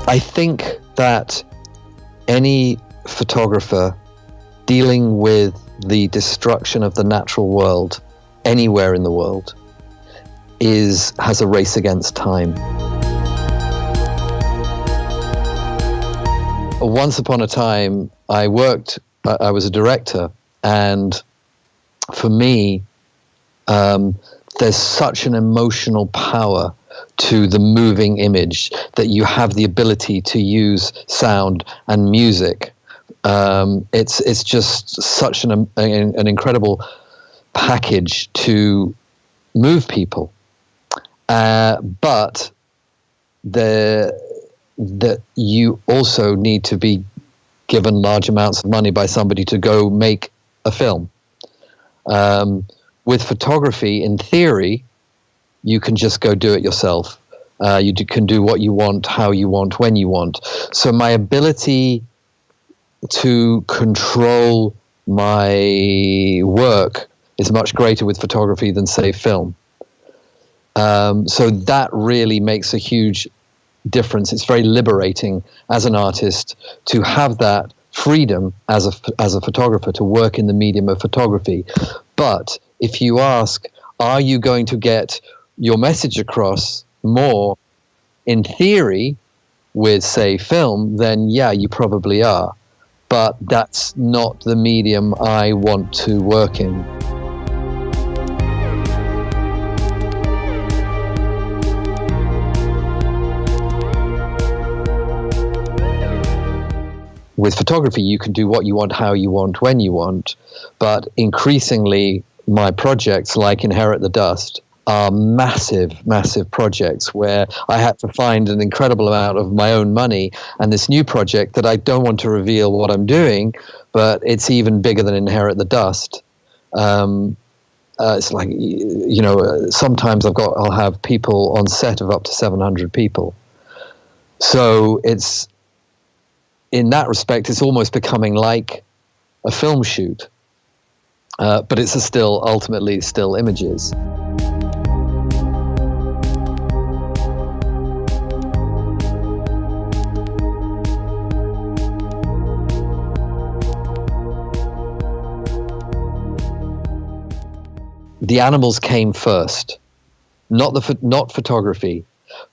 I think that any photographer dealing with the destruction of the natural world anywhere in the world has a race against time. Once upon a time, I was a director, and for me, there's such an emotional power to the moving image that you have the ability to use sound and music. It's just such an incredible package to move people. But that you also need to be given large amounts of money by somebody to go make a film. With photography, in theory, you can just go do it yourself. You can do what you want, how you want, when you want. So my ability to control my work is much greater with photography than, say, film. So that really makes a huge difference. It's very liberating as an artist to have that freedom as a photographer to work in the medium of photography. But if you ask, are you going to get your message across more in theory with, say, film, then yeah, you probably are. But that's not the medium I want to work in. With photography, you can do what you want, how you want, when you want, but increasingly my projects, like Inherit the Dust, are massive, massive projects where I had to find an incredible amount of my own money, and this new project that I don't want to reveal what I'm doing, but it's even bigger than Inherit the Dust. It's like, sometimes I'll have people on set of up to 700 people. So it's, in that respect, it's almost becoming like a film shoot, but it's ultimately still images. The animals came first, not photography.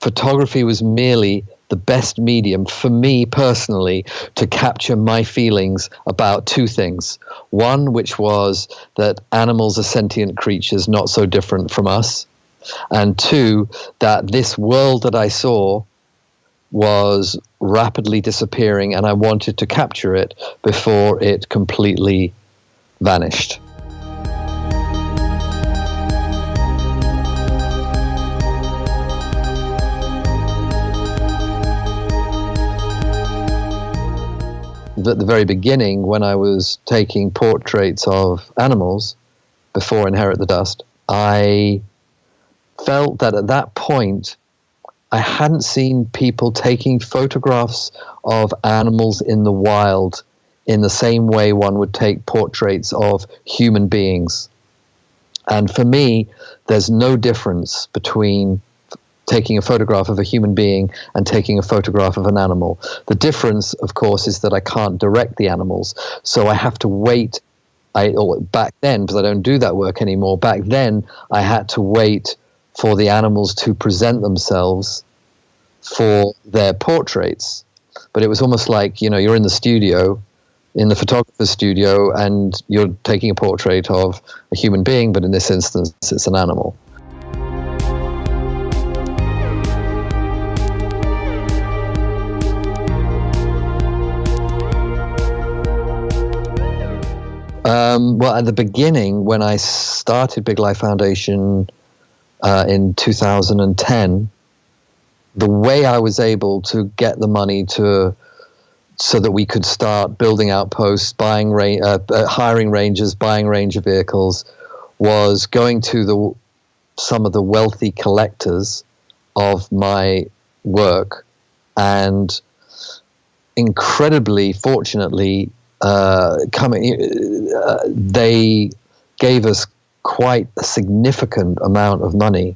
Photography was merely the best medium for me personally to capture my feelings about two things. One, which was that animals are sentient creatures, not so different from us. And two, that this world that I saw was rapidly disappearing, and I wanted to capture it before it completely vanished. At the very beginning, when I was taking portraits of animals before Inherit the Dust, I felt that at that point I hadn't seen people taking photographs of animals in the wild in the same way one would take portraits of human beings. And for me, there's no difference between taking a photograph of a human being and taking a photograph of an animal. The difference, of course, is that I can't direct the animals, so I have to wait. Back then, because I don't do that work anymore, back then I had to wait for the animals to present themselves for their portraits. But it was almost like, you're in the studio, in the photographer's studio, and you're taking a portrait of a human being, but in this instance, it's an animal. Well, at the beginning, when I started Big Life Foundation in 2010, the way I was able to get the money so that we could start building outposts, hiring rangers, buying ranger vehicles, was going to some of the wealthy collectors of my work, and incredibly, fortunately, they gave us quite a significant amount of money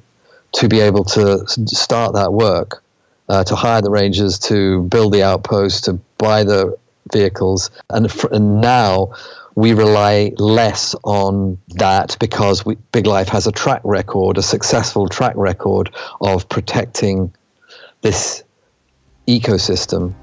to be able to start that work. to hire the rangers, to build the outposts, to buy the vehicles. And now we rely less on that because Big Life has a track record, a successful track record of protecting this ecosystem.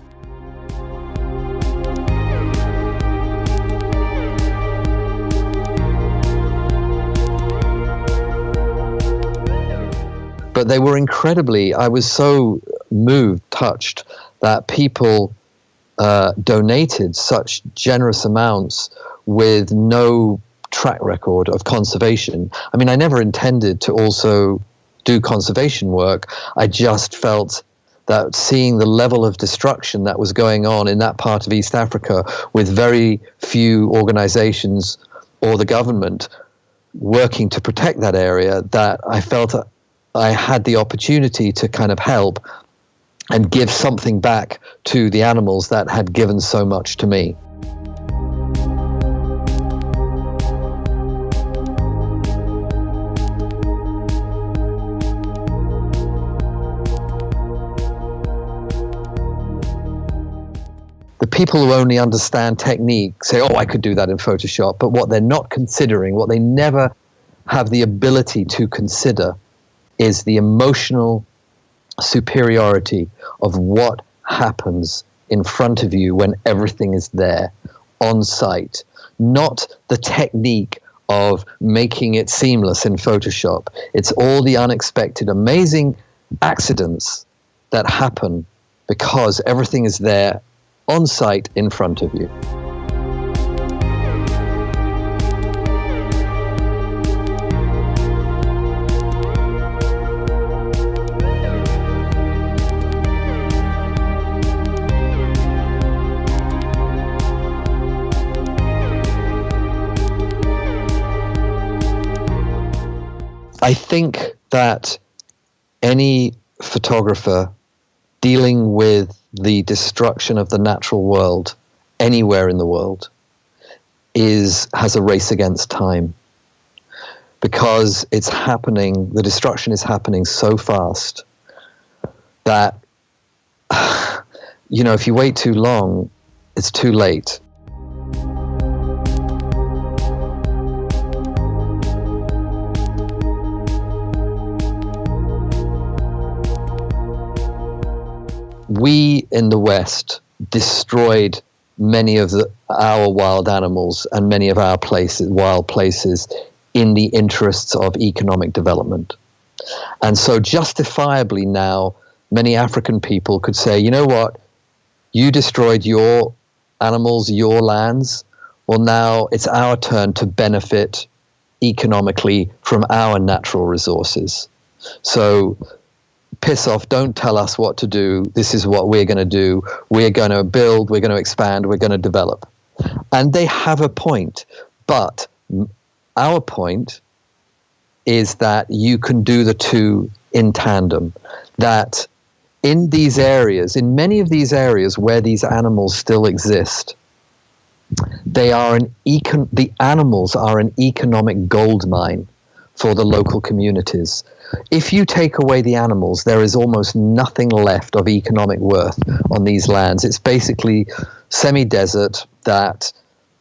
But they were I was so moved, touched, that people donated such generous amounts with no track record of conservation. I mean, I never intended to also do conservation work. I just felt that seeing the level of destruction that was going on in that part of East Africa, with very few organizations or the government working to protect that area, that I felt I had the opportunity to kind of help and give something back to the animals that had given so much to me. The people who only understand technique say, oh, I could do that in Photoshop. But what they're not considering, what they never have the ability to consider, is the emotional superiority of what happens in front of you when everything is there on site, not the technique of making it seamless in Photoshop. It's all the unexpected, amazing accidents that happen because everything is there on site in front of you. I think that any photographer dealing with the destruction of the natural world anywhere in the world has a race against time, because it's happening, the destruction is happening so fast that, if you wait too long, it's too late. We in the West destroyed many of our wild animals and many of our wild places in the interests of economic development. And so justifiably now, many African people could say, you know what, you destroyed your animals, your lands, well now it's our turn to benefit economically from our natural resources. So piss off, don't tell us what to do, this is what we're going to do, we're going to build, we're going to expand, we're going to develop. And they have a point, but our point is that you can do the two in tandem, that in these areas, in many of these areas where these animals still exist, the animals are an economic gold mine for the local communities. If you take away the animals, there is almost nothing left of economic worth on these lands. It's basically semi-desert, that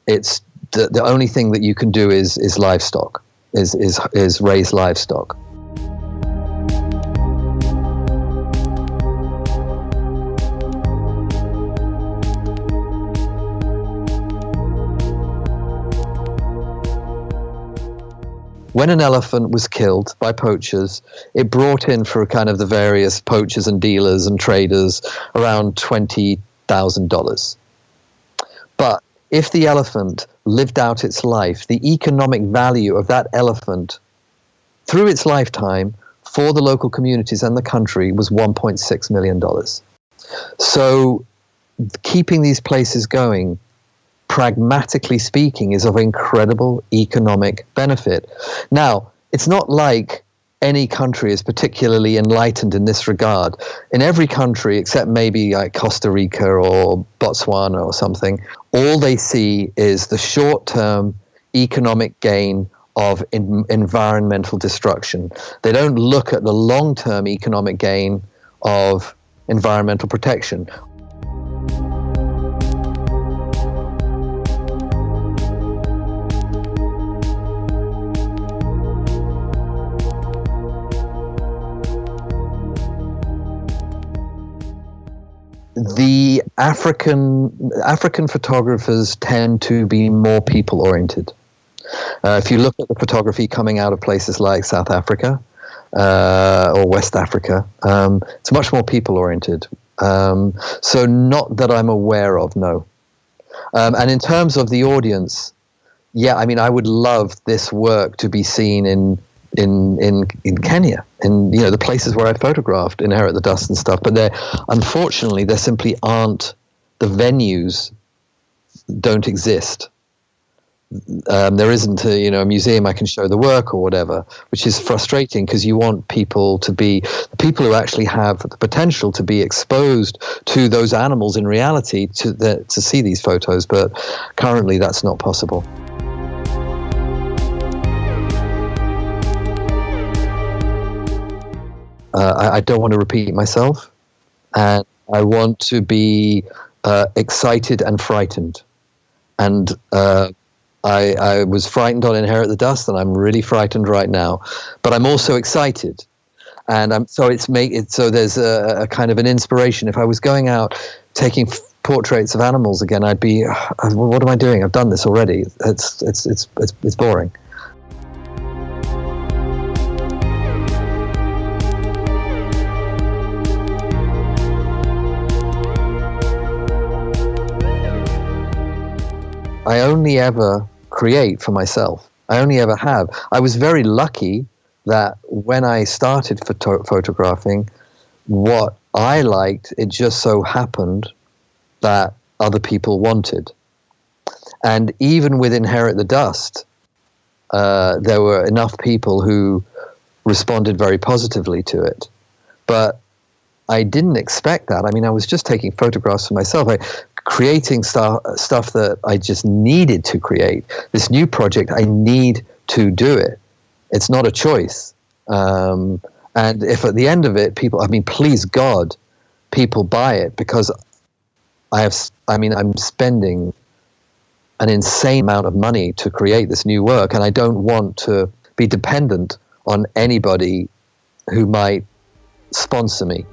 it's the only thing that you can do is livestock, is raise livestock. When an elephant was killed by poachers, it brought in for kind of the various poachers and dealers and traders around $20,000. But if the elephant lived out its life, the economic value of that elephant through its lifetime for the local communities and the country was $1.6 million. So keeping these places going, pragmatically speaking, is of incredible economic benefit. Now, it's not like any country is particularly enlightened in this regard. In every country, except maybe like Costa Rica or Botswana or something, all they see is the short-term economic gain of environmental destruction. They don't look at the long-term economic gain of environmental protection. The African photographers tend to be more people-oriented. If you look at the photography coming out of places like South Africa or West Africa, it's much more people-oriented. So not that I'm aware of, no. And in terms of the audience, yeah, I mean, I would love this work to be seen in Kenya, in the places where I photographed, Inherit the Dust and stuff. But unfortunately, there simply aren't, the venues don't exist. There isn't a museum I can show the work or whatever, which is frustrating because you want people who actually have the potential to be exposed to those animals in reality to see these photos. But currently, that's not possible. I don't want to repeat myself, and I want to be excited and frightened. And I was frightened on Inherit the Dust, and I'm really frightened right now. But I'm also excited, and so there's a kind of an inspiration. If I was going out taking portraits of animals again, I'd be, what am I doing? I've done this already. It's boring. I only ever create for myself. I only ever have. I was very lucky that when I started photographing, what I liked, it just so happened that other people wanted. And even with Inherit the Dust, there were enough people who responded very positively to it. But I didn't expect that. I mean, I was just taking photographs for myself. Creating stuff that I just needed to create. This new project, I need to do it. It's not a choice. And if at the end of it, please God, people buy it, because I'm spending an insane amount of money to create this new work, and I don't want to be dependent on anybody who might sponsor me.